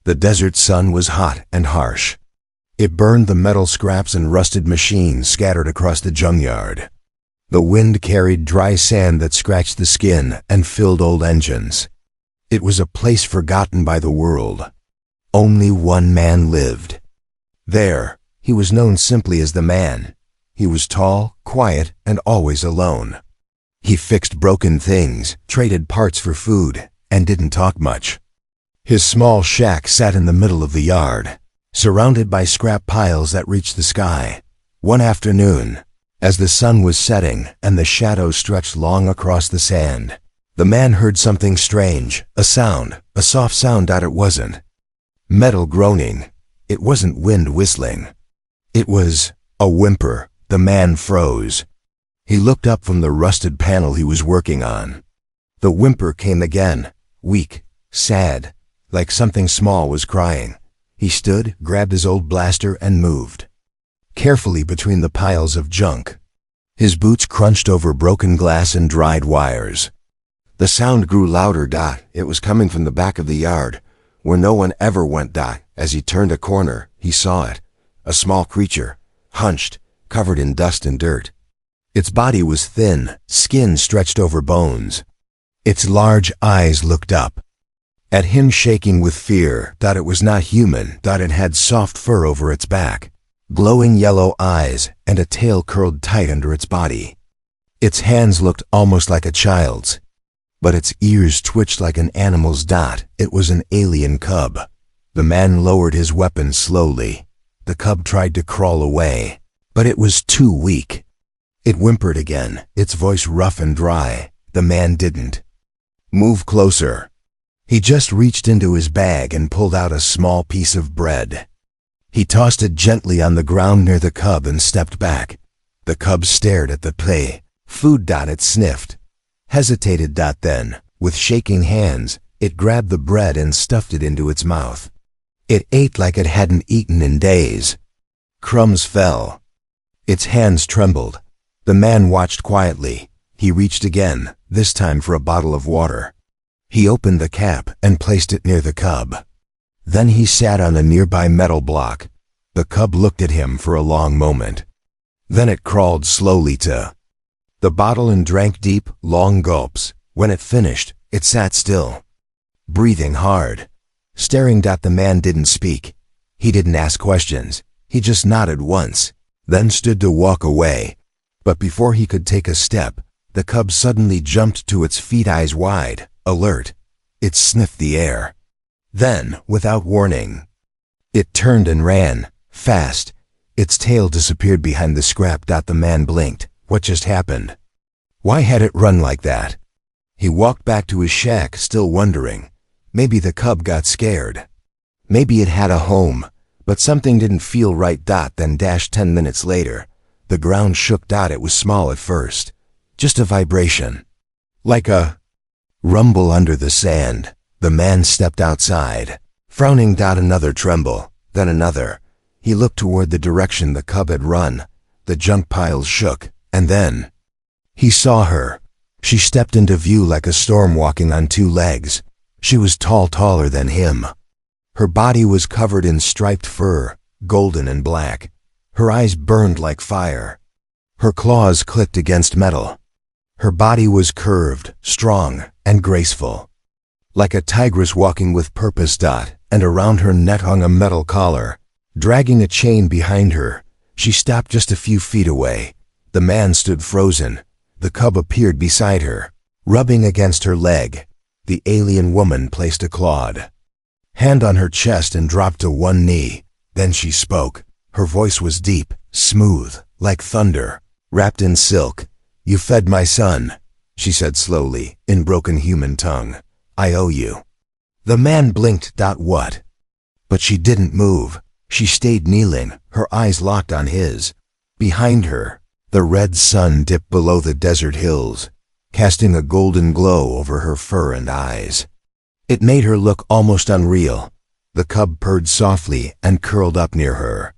The desert sun was hot and harsh. It burned the metal scraps and rusted machines scattered across the junkyard. The wind carried dry sand that scratched the skin and filled old engines. It was a place forgotten by the world. Only one man lived. There, he was known simply as the Man. He was tall, quiet, and always alone. He fixed broken things, traded parts for food, and didn't talk much. His small shack sat in the middle of the yard, surrounded by scrap piles that reached the sky. One afternoon, as the sun was setting and the shadows stretched long across the sand, the man heard something strange, a soft sound that it wasn't metal groaning. It wasn't wind whistling. It was a whimper. The man froze. He looked up from the rusted panel he was working on. The whimper came again, weak, sad, like something small was crying. He stood, grabbed his old blaster, and moved carefully between the piles of junk. His boots crunched over broken glass and dried wires. The sound grew louder. It was coming from the back of the yard, where no one ever went. As he turned a corner, he saw it. A small creature, hunched, covered in dust and dirt. Its body was thin, skin stretched over bones. Its large eyes looked up at him, shaking with fear. It was not human. It had soft fur over its back, glowing yellow eyes, and a tail curled tight under its body. Its hands looked almost like a child's, but its ears twitched like an animal's. It was an alien cub. The man lowered his weapon slowly. The cub tried to crawl away, but it was too weak. It whimpered again, its voice rough and dry. The man didn't move closer. He just reached into his bag and pulled out a small piece of bread. He tossed it gently on the ground near the cub and stepped back. The cub stared at the food. It sniffed, hesitated. Then, with shaking hands, it grabbed the bread and stuffed it into its mouth. It ate like it hadn't eaten in days. Crumbs fell. Its hands trembled. The man watched quietly. He reached again, this time for a bottle of water. He opened the cap and placed it near the cub. Then he sat on a nearby metal block. The cub looked at him for a long moment. Then it crawled slowly to the bottle and drank deep, long gulps. When it finished, it sat still, breathing hard, staring. The man didn't speak. He didn't ask questions. He just nodded once, then stood to walk away. But before he could take a step, the cub suddenly jumped to its feet, eyes wide, alert. It sniffed the air. Then, without warning, it turned and ran, fast. Its tail disappeared behind the scrap. The man blinked. What just happened? Why had it run like that? He walked back to his shack, still wondering. Maybe the cub got scared. Maybe it had a home, but something didn't feel right. Then 10 minutes later, the ground shook. It was small at first, just a vibration, like a rumble under the sand. The man stepped outside, frowning. Another tremble, then another. He looked toward the direction the cub had run. The junk piles shook, and then he saw her. She stepped into view like a storm walking on two legs. She was taller than him. Her body was covered in striped fur, golden and black. Her eyes burned like fire. Her claws clicked against metal. Her body was curved, strong, and graceful, like a tigress walking with purpose. And around her neck hung a metal collar, dragging a chain behind her. She stopped just a few feet away. The man stood frozen. The cub appeared beside her, rubbing against her leg. The alien woman placed a clawed hand on her chest and dropped to one knee. Then she spoke. Her voice was deep, smooth, like thunder, wrapped in silk. "You fed my son," she said slowly, in broken human tongue. "I owe you." The man blinked. What? But she didn't move. She stayed kneeling, her eyes locked on his. Behind her, the red sun dipped below the desert hills, casting a golden glow over her fur and eyes. It made her look almost unreal. The cub purred softly and curled up near her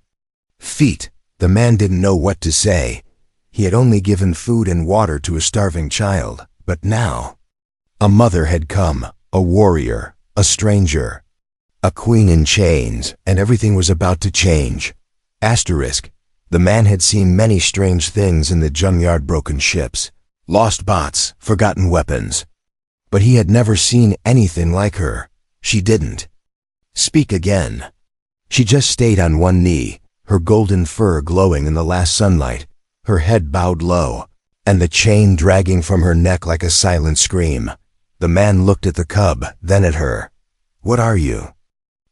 feet. The man didn't know what to say. He had only given food and water to a starving child, but now a mother had come, a warrior, a stranger. A queen in chains, and everything was about to change. Asterisk. The man had seen many strange things in the junkyard: broken ships, lost bots, forgotten weapons. But he had never seen anything like her. She didn't speak again. She just stayed on one knee, her golden fur glowing in the last sunlight, her head bowed low, and the chain dragging from her neck like a silent scream. The man looked at the cub, then at her. "What are you?"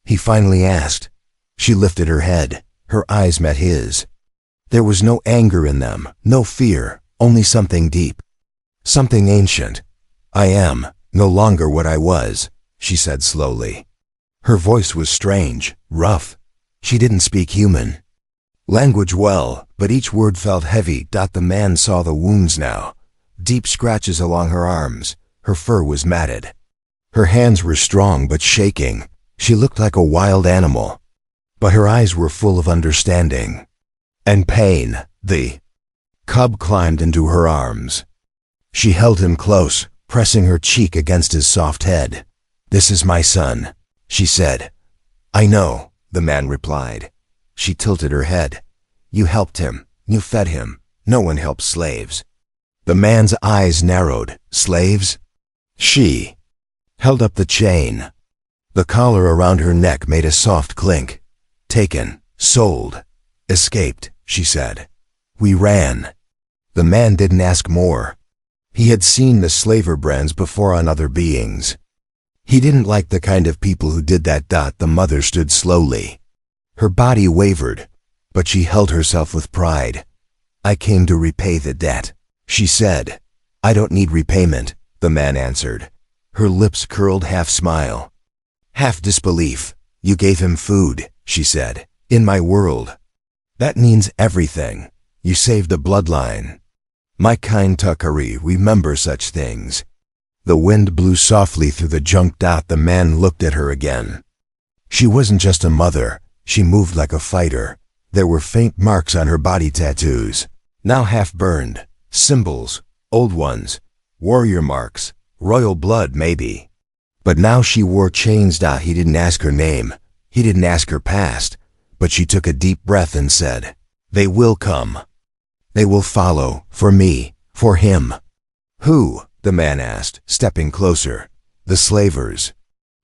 he finally asked. She lifted her head. Her eyes met his. There was no anger in them, no fear, only something deep, something ancient. "I am no longer what I was," she said slowly. Her voice was strange, rough. She didn't speak human language well, but each word felt heavy. The man saw the wounds now, deep scratches along her arms. Her fur was matted. Her hands were strong but shaking. She looked like a wild animal, but her eyes were full of understanding and pain. The cub climbed into her arms. She held him close, pressing her cheek against his soft head. "This is my son," she said. "I know," the man replied. She tilted her head. "You helped him. You fed him. No one helps slaves." The man's eyes narrowed. "Slaves?" She held up the chain. The collar around her neck made a soft clink. "Taken, sold, escaped," she said. "We ran." The man didn't ask more. He had seen the slaver brands before on other beings. He didn't like the kind of people who did that. The mother stood slowly. Her body wavered, but she held herself with pride. "I came to repay the debt," she said. "I don't need repayment," the man answered. Her lips curled, half smile, half disbelief. "You gave him food," she said. "In my world. That means everything. You saved a bloodline. My kind Takari remember such things." The wind blew softly through the junk. The man looked at her again. She wasn't just a mother. She moved like a fighter. There were faint marks on her body, tattoos, now half burned, symbols, old ones, warrior marks, royal blood maybe. But now she wore chains. He didn't ask her name. He didn't ask her past. But she took a deep breath and said, "They will come. They will follow, for me, for him." "Who?" the man asked, stepping closer. "The slavers.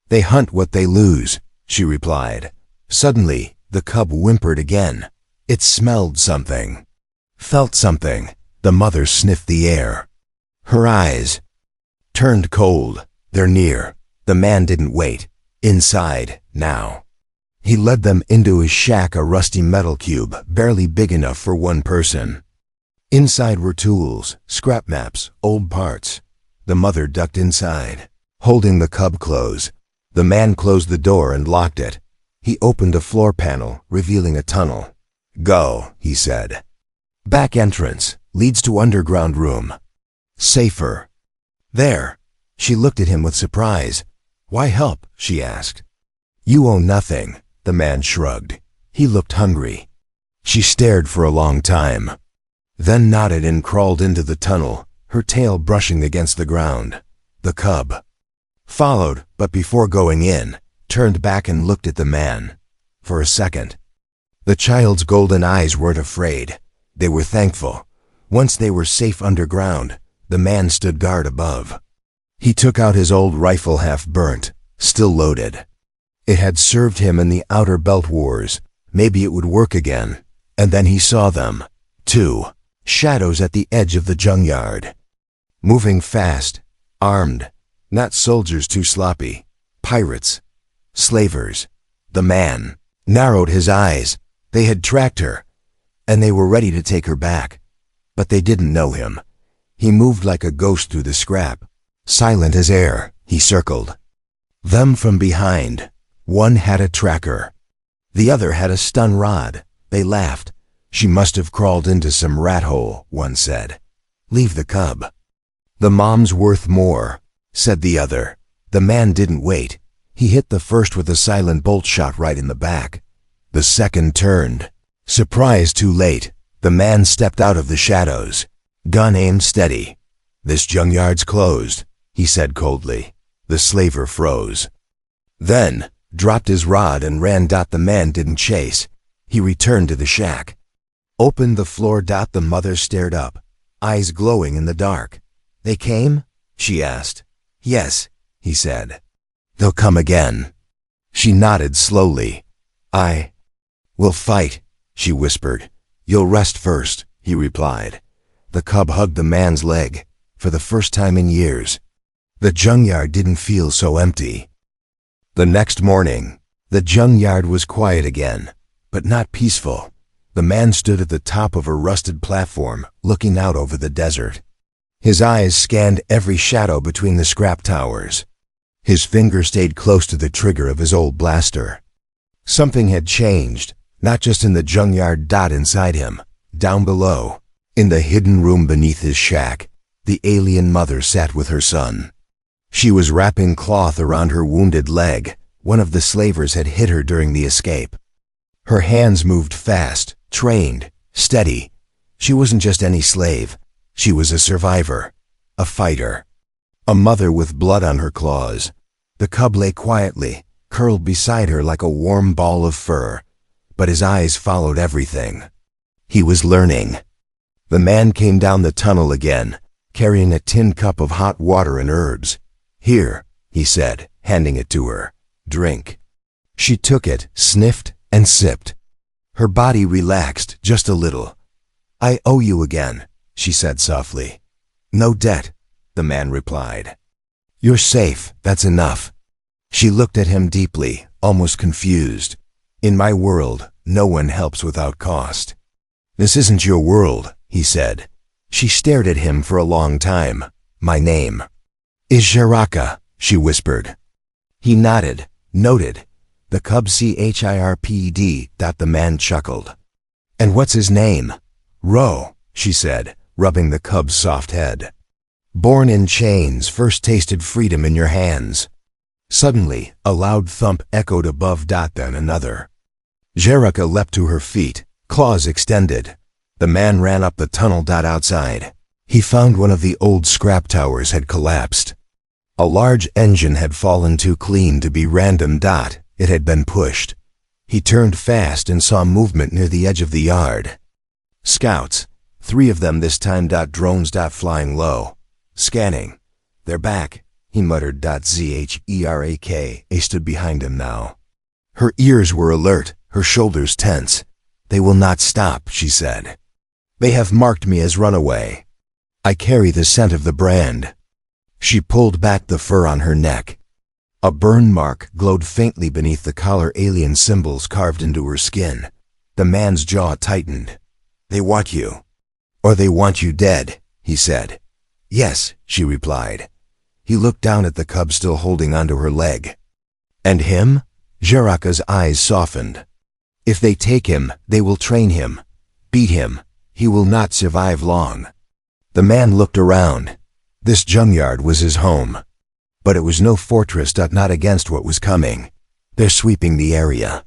They hunt what they lose," she replied. Suddenly, the cub whimpered again. It smelled something, felt something. The mother sniffed the air. Her eyes turned cold. "They're near." The man didn't wait. Inside, now. He led them into his shack, a rusty metal cube, barely big enough for one person. Inside were tools, scrap maps, old parts. The mother ducked inside, holding the cub close. The man closed the door and locked it. He opened a floor panel, revealing a tunnel. "Go," he said. "Back entrance, leads to underground room. Safer." "There." She looked at him with surprise. "Why help?" she asked. "You owe nothing," the man shrugged. He looked hungry. She stared for a long time, then nodded and crawled into the tunnel, her tail brushing against the ground. The cub followed, but before going in, turned back and looked at the man. For a second, the child's golden eyes weren't afraid. They were thankful. Once they were safe underground, the man stood guard above. He took out his old rifle, half burnt, still loaded. It had served him in the Outer Belt Wars. Maybe it would work again. And then he saw them. Two shadows at the edge of the junkyard. Moving fast, armed. Not soldiers too sloppy. Pirates. Slavers. The man narrowed his eyes. They had tracked her, and they were ready to take her back. But they didn't know him. He moved like a ghost through the scrap. Silent as air, he circled them from behind. One had a tracker. The other had a stun rod. They laughed. "She must have crawled into some rat hole," one said. "Leave the cub. The mom's worth more," said the other. The man didn't wait. He hit the first with a silent bolt shot right in the back. The second turned. Surprise too late. The man stepped out of the shadows. Gun aimed steady. "This junkyard's closed," he said coldly. The slaver froze. Then, dropped his rod and ran. The man didn't chase. He returned to the shack. Opened the floor. The mother stared up, eyes glowing in the dark. They came? She asked. Yes, he said. They'll come again. She nodded slowly. We'll fight, she whispered. You'll rest first, he replied. The cub hugged the man's leg, for the first time in years. The junkyard didn't feel so empty. The next morning, the junkyard was quiet again, but not peaceful. The man stood at the top of a rusted platform, looking out over the desert. His eyes scanned every shadow between the scrap towers. His finger stayed close to the trigger of his old blaster. Something had changed, not just in the junkyard. Inside him, down below, in the hidden room beneath his shack, the alien mother sat with her son. She was wrapping cloth around her wounded leg. One of the slavers had hit her during the escape. Her hands moved fast, trained, steady. She wasn't just any slave. She was a survivor, a fighter, a mother with blood on her claws. The cub lay quietly, curled beside her like a warm ball of fur, but his eyes followed everything. He was learning. The man came down the tunnel again, carrying a tin cup of hot water and herbs. Here, he said, handing it to her. Drink. She took it, sniffed, and sipped. Her body relaxed just a little. I owe you again, she said softly. No debt, the man replied. You're safe, that's enough. She looked at him deeply, almost confused. In my world, no one helps without cost. This isn't your world, he said. She stared at him for a long time. My name is Jiraka, she whispered. He nodded, noted. The cub CHIRPD. The man chuckled. And what's his name? Ro, she said, rubbing the cub's soft head. Born in chains, first tasted freedom in your hands. Suddenly, a loud thump echoed above. Then another. Jiraka leapt to her feet, claws extended. The man ran up the tunnel. Outside, he found one of the old scrap towers had collapsed. A large engine had fallen too clean to be random. It had been pushed. He turned fast and saw movement near the edge of the yard. Scouts, 3 of them this time. Drones. Flying low. Scanning. They're back, he muttered. Zheraka. A stood behind him now. Her ears were alert, her shoulders tense. They will not stop, she said. They have marked me as runaway. I carry the scent of the brand. She pulled back the fur on her neck. A burn mark glowed faintly beneath the collar. Alien symbols carved into her skin. The man's jaw tightened. They want you. Or they want you dead, he said. Yes, she replied. He looked down at the cub still holding onto her leg. And him? Jiraka's eyes softened. If they take him, they will train him. Beat him. He will not survive long. The man looked around. This junkyard was his home. But it was no fortress. Not against what was coming. They're sweeping the area.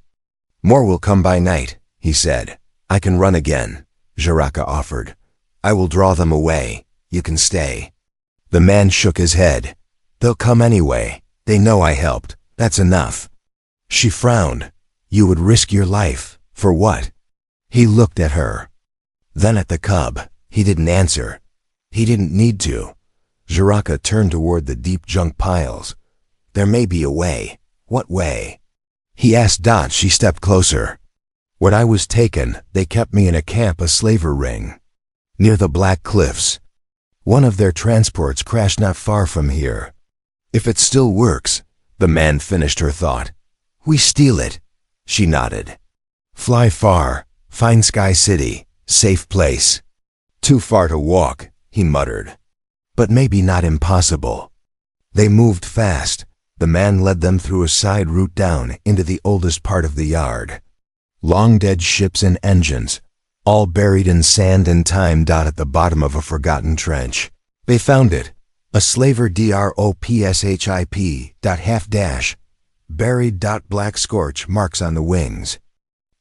More will come by night, he said. I can run again, Jiraka offered. I will draw them away. You can stay. The man shook his head. They'll come anyway. They know I helped. That's enough. She frowned. You would risk your life. For what? He looked at her. Then at the cub. He didn't answer. He didn't need to. Jiraka turned toward the deep junk piles. There may be a way. What way? He asked. She stepped closer. When I was taken, they kept me in a camp, a slaver ring, near the Black Cliffs. One of their transports crashed not far from here. If it still works, the man finished her thought. We steal it. She nodded. Fly far, find Sky City, safe place. Too far to walk, he muttered. But maybe not impossible. They moved fast. The man led them through a side route down into the oldest part of the yard. Long dead ships and engines, all buried in sand and time. At the bottom of a forgotten trench. They found it. A slaver dropship. Half dash. Buried. Black scorch marks on the wings.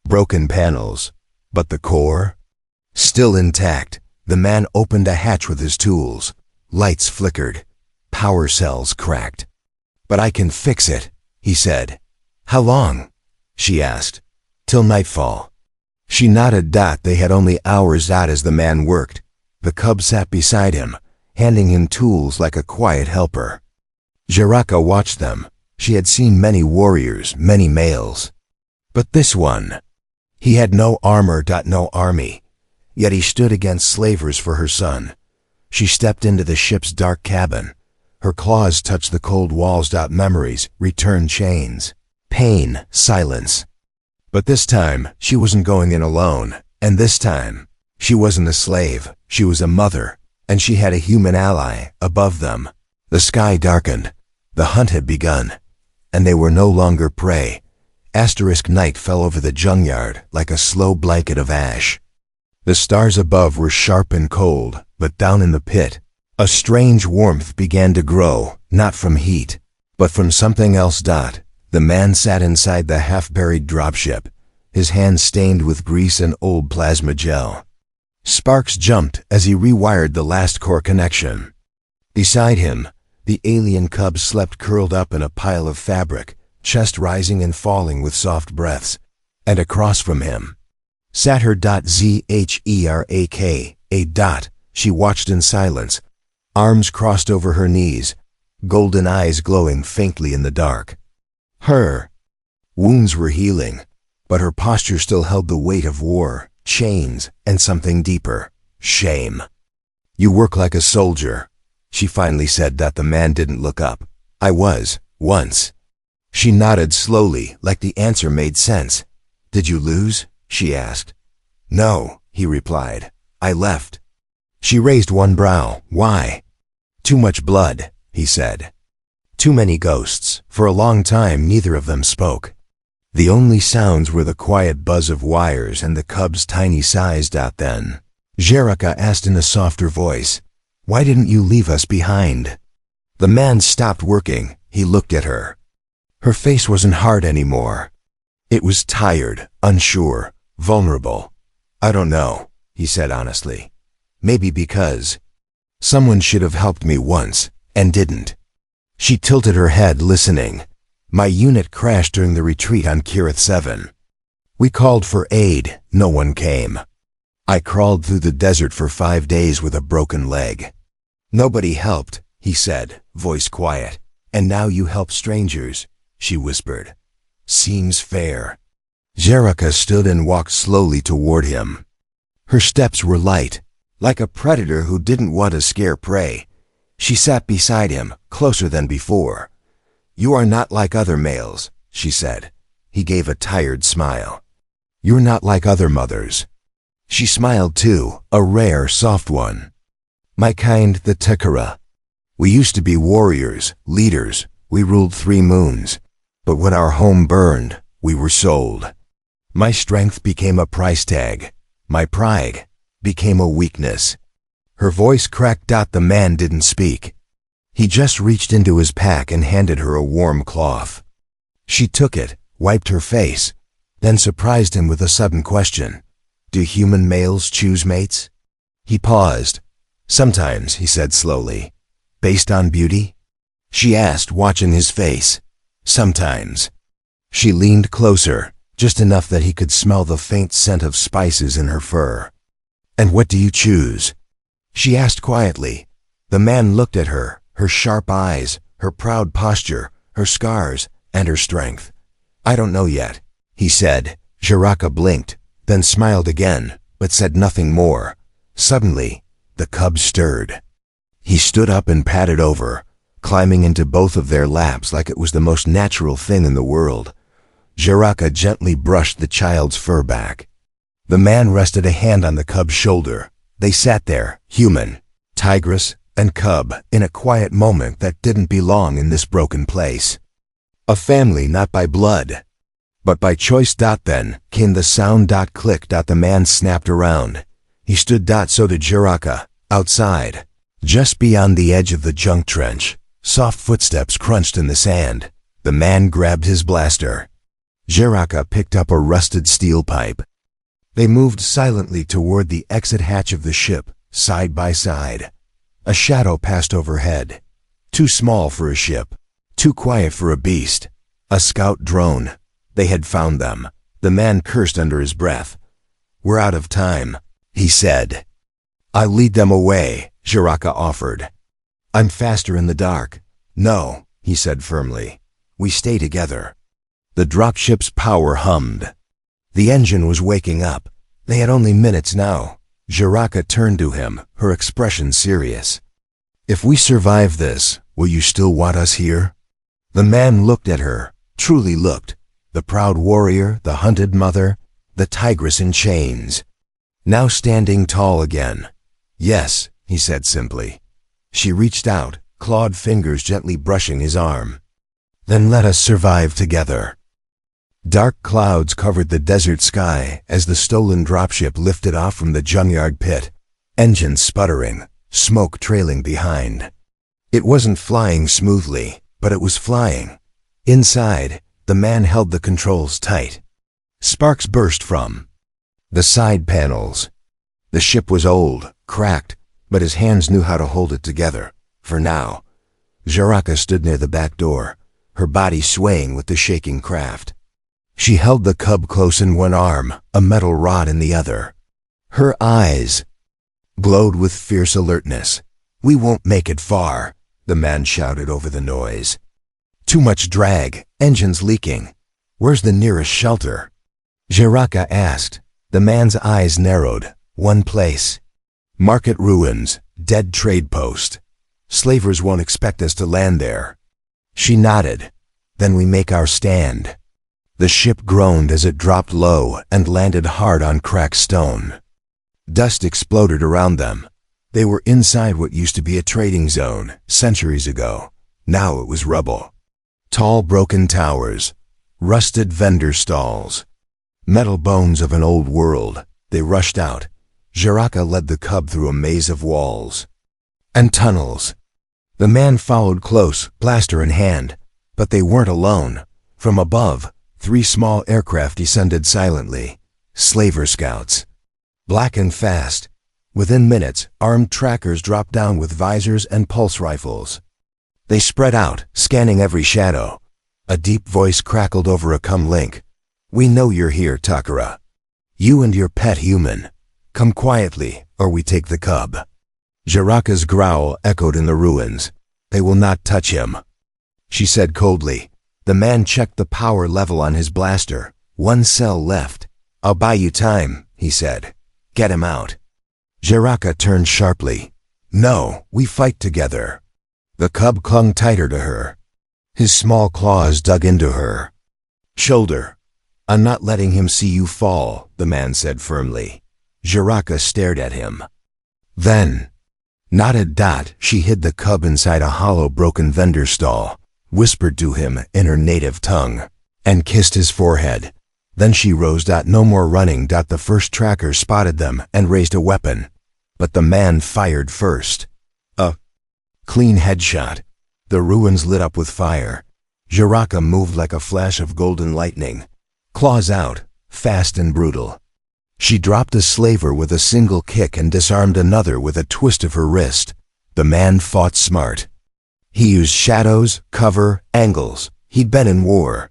Broken panels. But the core? Still intact. The man opened a hatch with his tools. Lights flickered. Power cells cracked. But I can fix it, he said. How long? She asked. Till nightfall. She nodded. They had only hours as the man worked. The cub sat beside him, handing him tools like a quiet helper. Jiraka watched them. She had seen many warriors, many males. But this one, he had no armor, no army. Yet he stood against slavers for her son. She stepped into the ship's dark cabin. Her claws touched the cold walls. Memories, return chains, pain, silence. But this time, she wasn't going in alone. And this time, she wasn't a slave. She was a mother. And she had a human ally above them. The sky darkened. The hunt had begun. And they were no longer prey. Night fell over the junkyard like a slow blanket of ash. The stars above were sharp and cold, but down in the pit, a strange warmth began to grow, not from heat, but from something else. The man sat inside the half-buried dropship, his hands stained with grease and old plasma gel. Sparks jumped as he rewired the last core connection. Beside him, the alien cub slept curled up in a pile of fabric, chest rising and falling with soft breaths. And across from him sat her Zheraka, She watched in silence, arms crossed over her knees, golden eyes glowing faintly in the dark. Her wounds were healing, but her posture still held the weight of war, chains, and something deeper, shame. You work like a soldier, she finally said. The man didn't look up. I was, once. She nodded slowly, like the answer made sense. Did you lose? She asked. No, he replied. I left. She raised one brow. Why? Too much blood, he said. Too many ghosts. For a long time, neither of them spoke. The only sounds were the quiet buzz of wires and the cub's tiny sighs. Then Jiraka asked in a softer voice, why didn't you leave us behind? The man stopped working. He looked at her. Her face wasn't hard anymore. It was tired, unsure, vulnerable. I don't know, he said honestly. Maybe because someone should have helped me once, and didn't. She tilted her head, listening. My unit crashed during the retreat on Kirith 7. We called for aid. No one came. I crawled through the desert for 5 days with a broken leg. Nobody helped, he said, voice quiet. And now you help strangers, she whispered. Seems fair. Jiraka stood and walked slowly toward him. Her steps were light, like a predator who didn't want to scare prey. She sat beside him, closer than before. You are not like other males, she said. He gave a tired smile. You're not like other mothers. She smiled too, a rare, soft one. My kind, the Tekara. We used to be warriors, leaders. We ruled 3 moons. But when our home burned, we were sold. My strength became a price tag. My pride became a weakness. Her voice cracked. The man didn't speak. He just reached into his pack and handed her a warm cloth. She took it, wiped her face, then surprised him with a sudden question. Do human males choose mates? He paused. Sometimes, he said slowly. Based on beauty? She asked, watching his face. Sometimes. She leaned closer, just enough that he could smell the faint scent of spices in her fur. And what do you choose? She asked quietly. The man looked at her, her sharp eyes, her proud posture, her scars, and her strength. I don't know yet, he said. Jiraka blinked, then smiled again, but said nothing more. Suddenly, the cub stirred. He stood up and padded over, climbing into both of their laps like it was the most natural thing in the world. Jiraka gently brushed the child's fur back. The man rested a hand on the cub's shoulder. They sat there, human, tigress, and cub, in a quiet moment that didn't belong in this broken place. A family not by blood, but by choice. Then came the sound. Click. The man snapped around. He stood. So did Jiraka, outside, just beyond the edge of the junk trench. Soft footsteps crunched in the sand. The man grabbed his blaster. Jiraka picked up a rusted steel pipe. They moved silently toward the exit hatch of the ship, side by side. A shadow passed overhead. Too small for a ship, too quiet for a beast. A scout drone. They had found them. The man cursed under his breath. "We're out of time," he said. "I'll lead them away," Jiraka offered. "I'm faster in the dark." "No," he said firmly. "We stay together." The dropship's power hummed. The engine was waking up. They had only minutes now. Jiraka turned to him, her expression serious. "If we survive this, will you still want us here?" The man looked at her, truly looked. The proud warrior, the hunted mother, the tigress in chains. Now standing tall again. "Yes," he said simply. She reached out, clawed fingers gently brushing his arm. "Then let us survive together." Dark clouds covered the desert sky as the stolen dropship lifted off from the junkyard pit, engines sputtering, smoke trailing behind. It wasn't flying smoothly, but it was flying. Inside, the man held the controls tight. Sparks burst from the side panels. The ship was old, cracked, but his hands knew how to hold it together, for now. Jiraka stood near the back door, her body swaying with the shaking craft. She held the cub close in one arm, a metal rod in the other. Her eyes glowed with fierce alertness. "We won't make it far," the man shouted over the noise. "Too much drag, engines leaking. Where's the nearest shelter?" Jiraka asked. The man's eyes narrowed. "One place. Market ruins, dead trade post. Slavers won't expect us to land there." She nodded. "Then we make our stand." The ship groaned as it dropped low and landed hard on cracked stone. Dust exploded around them. They were inside what used to be a trading zone centuries ago. Now it was rubble. Tall broken towers, rusted vendor stalls, metal bones of an old world. They rushed out. Jiraka led the cub through a maze of walls and tunnels. The man followed close, blaster in hand, but they weren't alone. From above, 3 small aircraft descended silently, slaver scouts. Black and fast. Within minutes, armed trackers dropped down with visors and pulse rifles. They spread out, scanning every shadow. A deep voice crackled over a comlink. "We know you're here, Takara. You and your pet human. Come quietly, or we take the cub." Jiraka's growl echoed in the ruins. "They will not touch him," she said coldly. The man checked the power level on his blaster. 1 cell left. "I'll buy you time," he said. "Get him out." Jiraka turned sharply. "No, we fight together." The cub clung tighter to her. His small claws dug into her shoulder. "I'm not letting him see you fall," the man said firmly. Jiraka stared at him. Then, nodded. She hid the cub inside a hollow broken vendor stall, whispered to him in her native tongue, and kissed his forehead. Then she rose. "No more running." The first tracker spotted them and raised a weapon. But the man fired first. A clean headshot. The ruins lit up with fire. Jiraka moved like a flash of golden lightning. Claws out, fast and brutal. She dropped a slaver with a single kick and disarmed another with a twist of her wrist. The man fought smart. He used shadows, cover, angles. He'd been in war.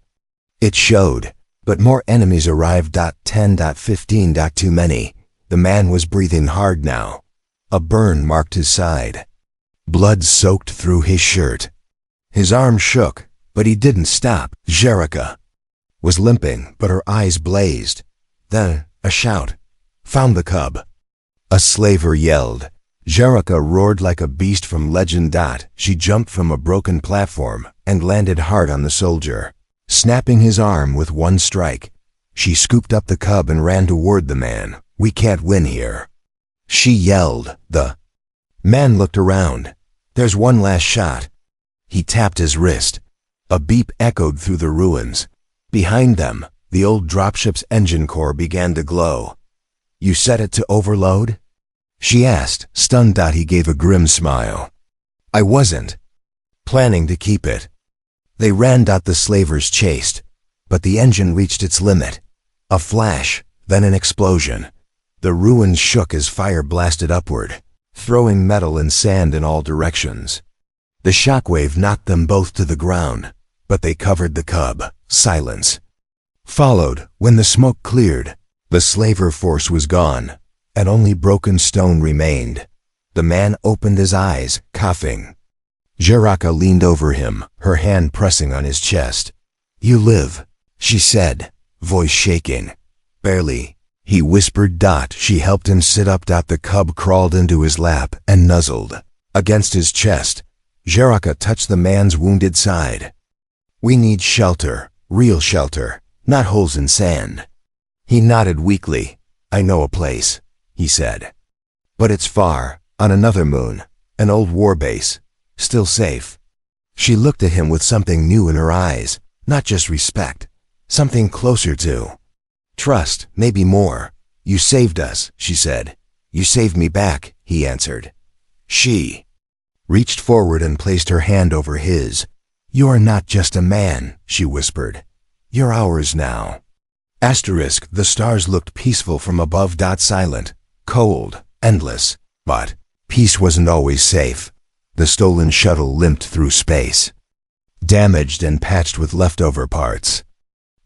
It showed. But more enemies arrived. 10, 15, too many. The man was breathing hard now. A burn marked his side. Blood soaked through his shirt. His arm shook, but he didn't stop. Jiraka was limping, but her eyes blazed. Then, a shout. "Found the cub." A slaver yelled. Jiraka roared like a beast from legend. She jumped from a broken platform and landed hard on the soldier, snapping his arm with one strike. She scooped up the cub and ran toward the man. "We can't win here," she yelled. The man looked around. "There's one last shot." He tapped his wrist. A beep echoed through the ruins. Behind them, the old dropship's engine core began to glow. "You set it to overload?" she asked, stunned. He gave a grim smile. "I wasn't planning to keep it." They ran. The slavers chased, but the engine reached its limit. A flash, then an explosion. The ruins shook as fire blasted upward, throwing metal and sand in all directions. The shockwave knocked them both to the ground, but they covered the cub. Silence followed when the smoke cleared. The slaver force was gone, and only broken stone remained. The man opened his eyes, coughing. Jiraka leaned over him, her hand pressing on his chest. "You live," she said, voice shaking. "Barely," he whispered. She helped him sit up. The cub crawled into his lap and nuzzled against his chest. Jiraka touched the man's wounded side. "We need shelter, real shelter, not holes in sand." He nodded weakly. "I know a place," he said. "But it's far, on another moon, an old war base, still safe." She looked at him with something new in her eyes, not just respect, something closer to trust, maybe more. "You saved us," she said. "You saved me back," he answered. She reached forward and placed her hand over his. "You are not just a man," she whispered. "You're ours now." The stars looked peaceful from above. Silent, cold, endless. But peace wasn't always safe. The stolen shuttle limped through space, damaged and patched with leftover parts.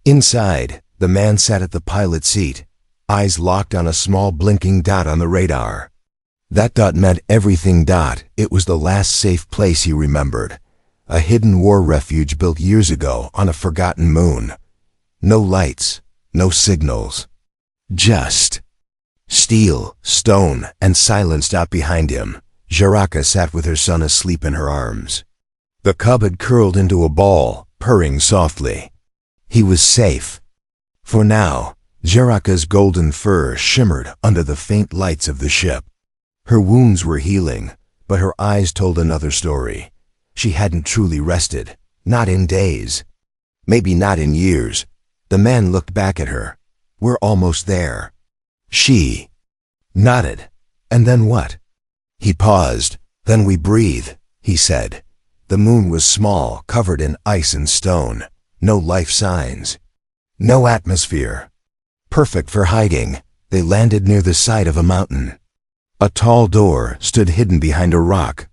Inside, the man sat at the pilot seat, eyes locked on a small blinking dot on the radar. That dot meant everything. It was the last safe place he remembered, a hidden war refuge built years ago on a forgotten moon. No lights, no signals, just steel, stone, and silence. Behind him, Jiraka sat with her son asleep in her arms. The cub had curled into a ball, purring softly. He was safe. For now. Jiraka's golden fur shimmered under the faint lights of the ship. Her wounds were healing, but her eyes told another story. She hadn't truly rested, not in days, maybe not in years. The man looked back at her. "We're almost there." She nodded. "And then what?" He paused. "Then we breathe," he said. The moon was small, covered in ice and stone. No life signs. No atmosphere. Perfect for hiding. They landed near the side of a mountain. A tall door stood hidden behind a rock.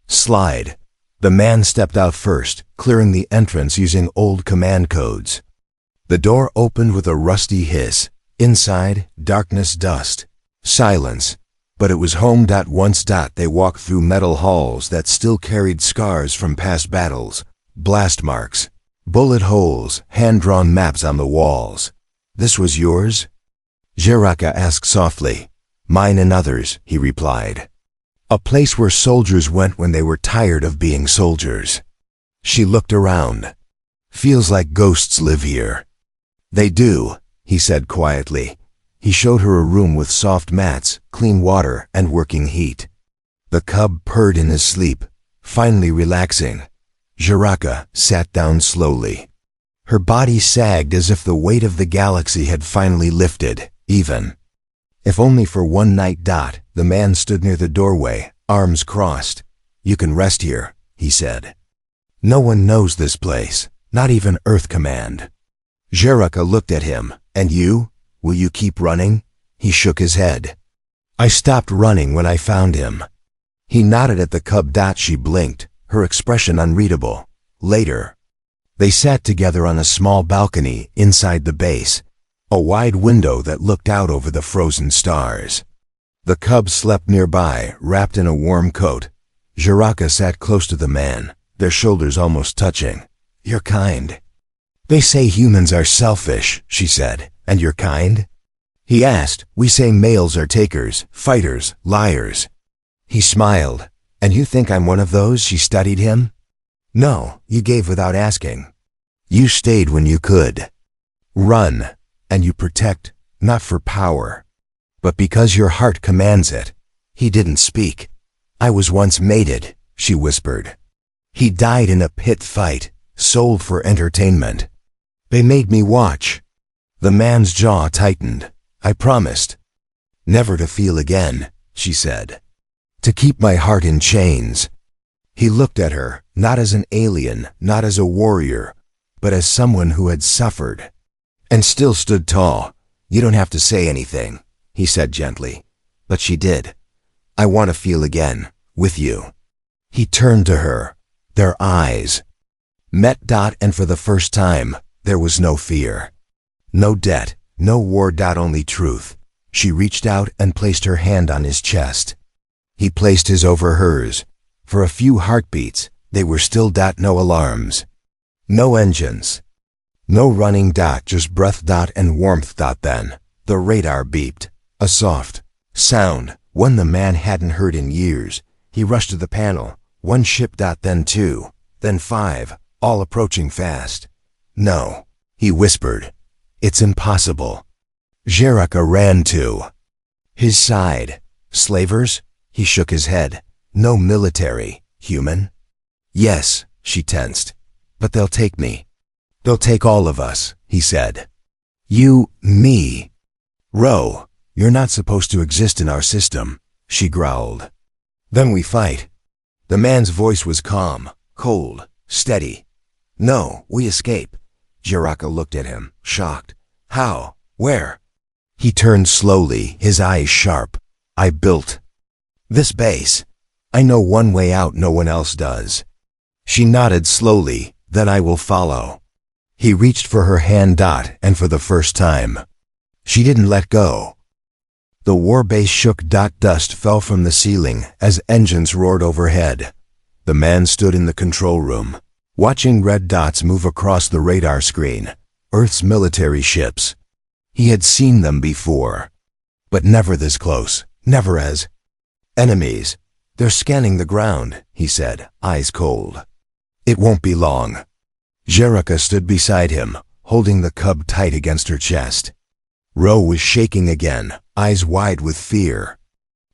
"Slide." The man stepped out first, clearing the entrance using old command codes. The door opened with a rusty hiss. Inside, darkness, dust, silence. But it was home. Once. They walked through metal halls that still carried scars from past battles, blast marks, bullet holes, hand-drawn maps on the walls. "This was yours?" Jiraka asked softly. "Mine and others," he replied. "A place where soldiers went when they were tired of being soldiers." She looked around. "Feels like ghosts live here." "They do," he said quietly. He showed her a room with soft mats, clean water, and working heat. The cub purred in his sleep, finally relaxing. Jiraka sat down slowly. Her body sagged as if the weight of the galaxy had finally lifted, even if only for one night. The man stood near the doorway, arms crossed. "You can rest here," he said. "No one knows this place, not even Earth Command." Jiraka looked at him. "And you? Will you keep running?" He shook his head. "I stopped running when I found him." He nodded at the cub. She blinked, her expression unreadable. Later, they sat together on a small balcony inside the base, a wide window that looked out over the frozen stars. The cub slept nearby, wrapped in a warm coat. Jiraka sat close to the man, their shoulders almost touching. "You're kind." "They say humans are selfish," she said. "And you're kind?" He asked. "We say males are takers, fighters, liars." He smiled. "And you think I'm one of those?" She studied him. "No, you gave without asking. You stayed when you could. Run, and you protect, not for power, but because your heart commands it." He didn't speak. "I was once mated," she whispered. "He died in a pit fight, sold for entertainment. They made me watch." The man's jaw tightened. "I promised never to feel again," she said. "To keep my heart in chains." He looked at her, not as an alien, not as a warrior, but as someone who had suffered and still stood tall. "You don't have to say anything," he said gently. But she did. "I want to feel again, with you." He turned to her, their eyes Met Dot, and for the first time, there was no fear. No debt, no war. Only truth. She reached out and placed her hand on his chest. He placed his over hers. For a few heartbeats, they were still. No alarms. No engines. No running. Just breath. And warmth. Then, the radar beeped. A soft sound, one the man hadn't heard in years. He rushed to the panel. One ship. Then two. Then five, all approaching fast. No, he whispered. It's impossible. Jeraka ran to his side. Slavers? He shook his head. No military. Human? Yes, she tensed. But they'll take me. They'll take all of us, he said. You, me. Ro, you're not supposed to exist in our system, she growled. Then we fight. The man's voice was calm, cold, steady. No, we escape. Jeraka looked at him, shocked. How? Where? He turned slowly, his eyes sharp. I built this base. I know one way out no one else does. She nodded slowly. Then I will follow. He reached for her hand. And for the first time, she didn't let go. The war base shook. Dust fell from the ceiling as engines roared overhead. The man stood in the control room, watching red dots move across the radar screen. Earth's military ships. He had seen them before, but never this close, never as enemies. They're scanning the ground, he said, eyes cold. It won't be long. Jeraka stood beside him, holding the cub tight against her chest. Ro was shaking again, eyes wide with fear.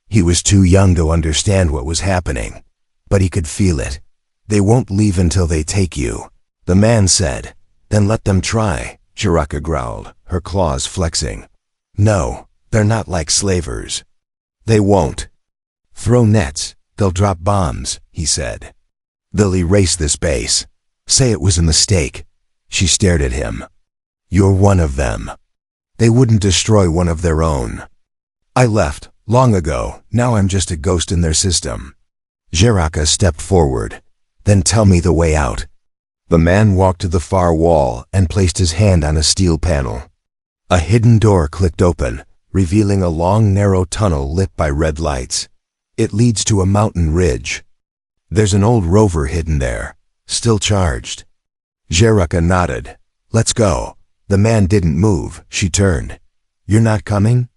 He was too young to understand what was happening, but he could feel it. They won't leave until they take you, the man said. Then let them try, Jeraka growled, her claws flexing. No, they're not like slavers. They won't throw nets, they'll drop bombs, he said. They'll erase this base. Say it was a mistake. She stared at him. You're one of them. They wouldn't destroy one of their own. I left, long ago, now I'm just a ghost in their system. Jeraka stepped forward. Then tell me the way out. The man walked to the far wall and placed his hand on a steel panel. A hidden door clicked open, revealing a long, narrow tunnel lit by red lights. It leads to a mountain ridge. There's an old rover hidden there, still charged. Jeraka nodded. Let's go. The man didn't move. She turned. You're not coming?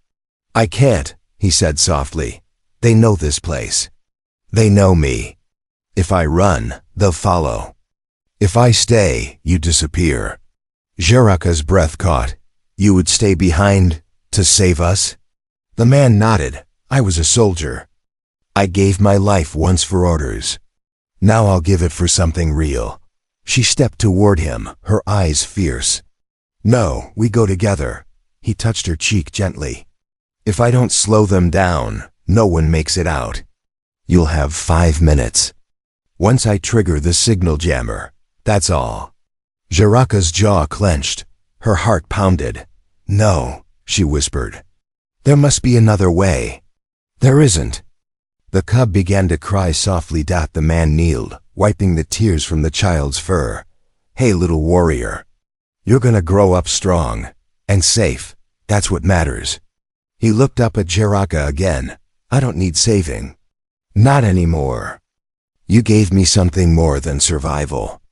I can't, he said softly. They know this place. They know me. If I run, they'll follow. If I stay, you disappear. Jeraka's breath caught. You would stay behind to save us? The man nodded. I was a soldier. I gave my life once for orders. Now I'll give it for something real. She stepped toward him, her eyes fierce. No, we go together. He touched her cheek gently. If I don't slow them down, no one makes it out. You'll have 5 minutes. Once I trigger the signal jammer, that's all. Jeraka's jaw clenched. Her heart pounded. No, she whispered. There must be another way. There isn't. The cub began to cry softly. The man kneeled, wiping the tears from the child's fur. Hey, little warrior. You're gonna grow up strong and safe. That's what matters. He looked up at Jeraka again. I don't need saving. Not anymore. You gave me something more than survival.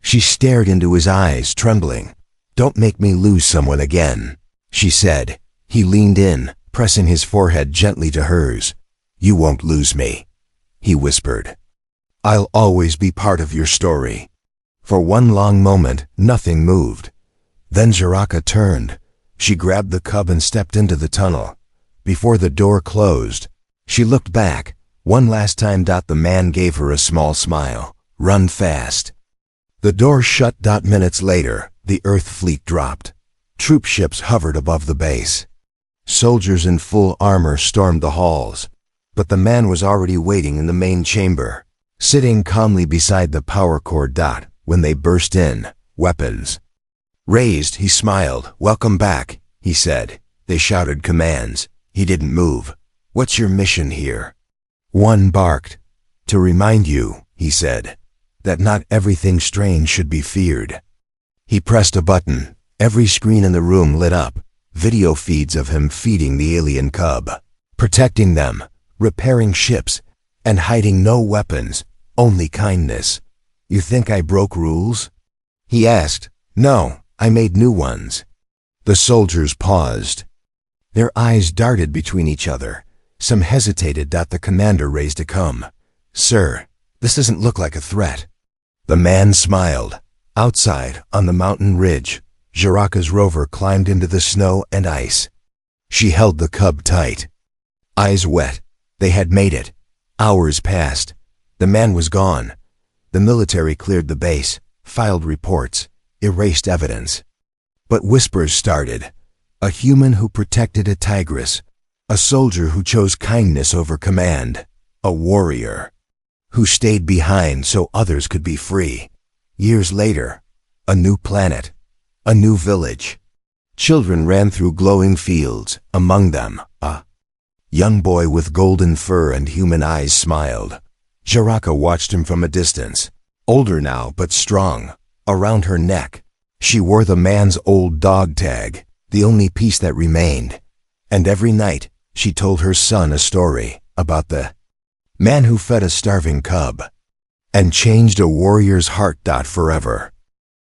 She stared into his eyes, trembling. Don't make me lose someone again, she said. He leaned in, pressing his forehead gently to hers. You won't lose me, he whispered. I'll always be part of your story. For one long moment, nothing moved. Then Jeraka turned. She grabbed the cub and stepped into the tunnel. Before the door closed, she looked back. One last time. The man gave her a small smile. Run fast. The door shut. Minutes later, the Earth fleet dropped. Troop ships hovered above the base. Soldiers in full armor stormed the halls. But the man was already waiting in the main chamber, sitting calmly beside the power cord. When they burst in, weapons raised, he smiled. Welcome back, he said. They shouted commands. He didn't move. What's your mission here? One barked. To remind you, he said. that not everything strange should be feared. He pressed a button. Every screen in the room lit up, video feeds of him feeding the alien cub, protecting them, repairing ships, and hiding no weapons, only kindness. "You think I broke rules?" he asked. "No, I made new ones." The soldiers paused. Their eyes darted between each other. Some hesitated. The commander raised a comb. "Sir, this doesn't look like a threat." The man smiled. Outside, on the mountain ridge, Jiraka's rover climbed into the snow and ice. She held the cub tight. Eyes wet. They had made it. Hours passed. The man was gone. The military cleared the base, filed reports, erased evidence. But whispers started. A human who protected a tigress. A soldier who chose kindness over command. A warrior who stayed behind so others could be free. Years later, a new planet, a new village. Children ran through glowing fields. Among them, a young boy with golden fur and human eyes smiled. Jiraka watched him from a distance. Older now, but strong. Around her neck, she wore the man's old dog tag, the only piece that remained. And every night, she told her son a story about the man who fed a starving cub and changed a warrior's heart. Forever.